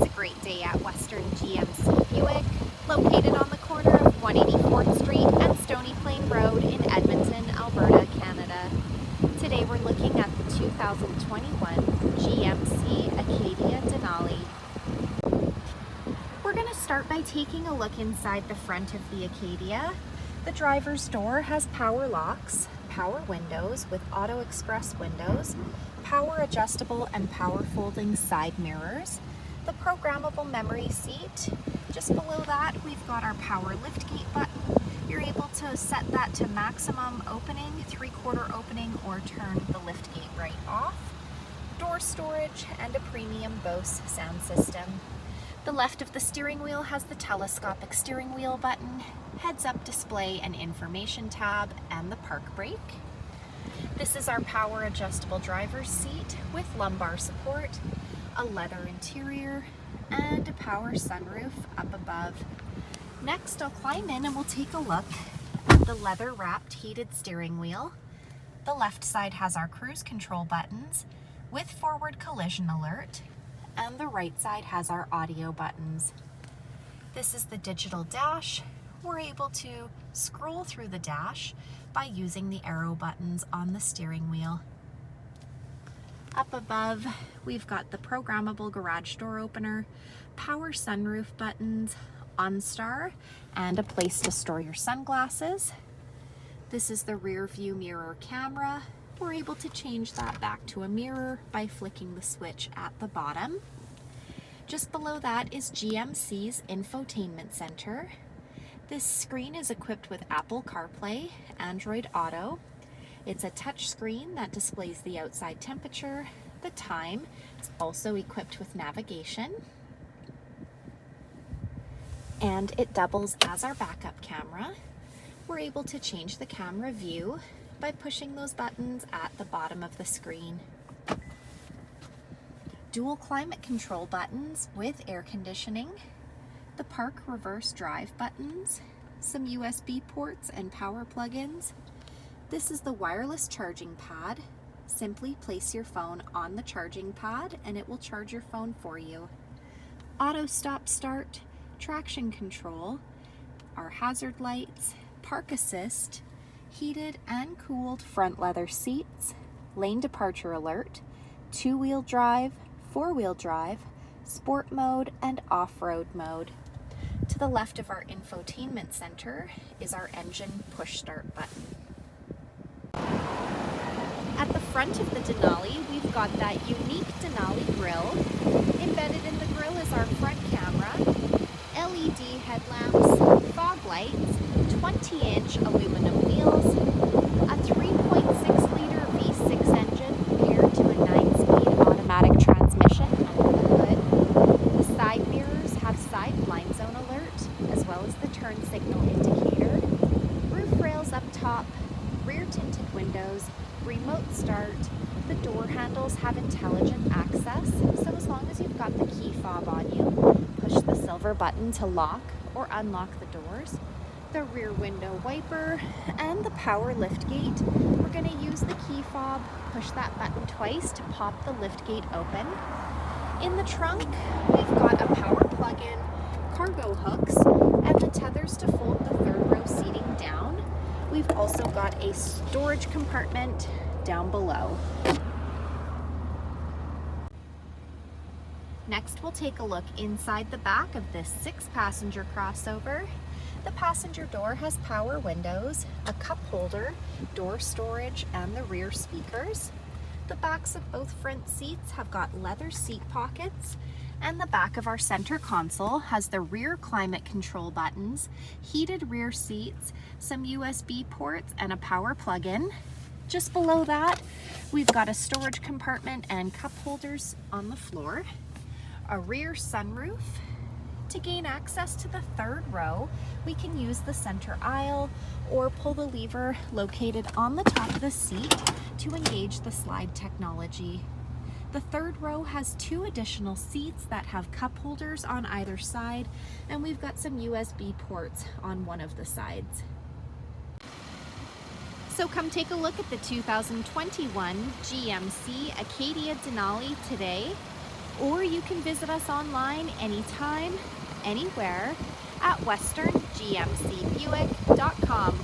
It's a great day at Western GMC Buick, located on the corner of 184th Street and Stony Plain Road in Edmonton, Alberta, Canada. Today we're looking at the 2021 GMC Acadia Denali. We're going to start by taking a look inside the front of the Acadia. The driver's door has power locks, power windows with auto express windows, power adjustable and power folding side mirrors, the programmable memory seat. Just below that we've got our power liftgate button. You're able to set that to maximum opening, 3/4 opening, or turn the liftgate right off. Door storage and a premium Bose sound system. The left of the steering wheel has the telescopic steering wheel button, heads-up display and information tab, and the park brake. This is our power adjustable driver's seat with lumbar support, a leather interior, and a power sunroof up above. Next, I'll climb in and we'll take a look at the leather-wrapped heated steering wheel. The left side has our cruise control buttons with forward collision alert, and the right side has our audio buttons. This is the digital dash. We're able to scroll through the dash by using the arrow buttons on the steering wheel. Up above, we've got the programmable garage door opener, power sunroof buttons, OnStar, and a place to store your sunglasses. This is the rear view mirror camera. We're able to change that back to a mirror by flicking the switch at the bottom. Just below that is GMC's Infotainment Center. This screen is equipped with Apple CarPlay, Android Auto. It's a touch screen that displays the outside temperature, the time. It's also equipped with navigation. And it doubles as our backup camera. We're able to change the camera view by pushing those buttons at the bottom of the screen. Dual climate control buttons with air conditioning, the park reverse drive buttons, some USB ports and power plug-ins. This is the wireless charging pad. Simply place your phone on the charging pad and it will charge your phone for you. Auto stop start, traction control, our hazard lights, park assist, heated and cooled front leather seats, lane departure alert, two-wheel drive, four-wheel drive, sport mode, and off-road mode. To the left of our infotainment center is our engine push start button. At the front of the Denali, we've got that unique Denali grille. Embedded in the grille is our front camera, LED headlamps, fog lights, 20-inch aluminum wheels, a 3.6-liter V6 engine paired to a 9-speed automatic transmission under the hood. The side mirrors have side blind zone alert, as well as the turn signal indicator. Roof rails up top, rear tinted windows, remote start. The door handles have intelligent access, so as long as you've got the key fob on you, push the silver button to lock or unlock the doors. The rear window wiper and the power liftgate. We're going to use the key fob, push that button twice to pop the liftgate open. In the trunk, we've got a power plug-in, cargo hooks, and the tethers to fold the third row seating down. We've also got a storage compartment down below. Next, we'll take a look inside the back of this 6-passenger crossover. The passenger door has power windows, a cup holder, door storage, and the rear speakers. The backs of both front seats have got leather seat pockets, and the back of our center console has the rear climate control buttons, heated rear seats, some USB ports, and a power plug-in. Just below that, we've got a storage compartment and cup holders on the floor, a rear sunroof. To gain access to the third row, we can use the center aisle or pull the lever located on the top of the seat to engage the slide technology. The third row has 2 additional seats that have cup holders on either side, and we've got some USB ports on one of the sides. So come take a look at the 2021 GMC Acadia Denali today. or you can visit us online anytime, anywhere at westerngmcbuick.com.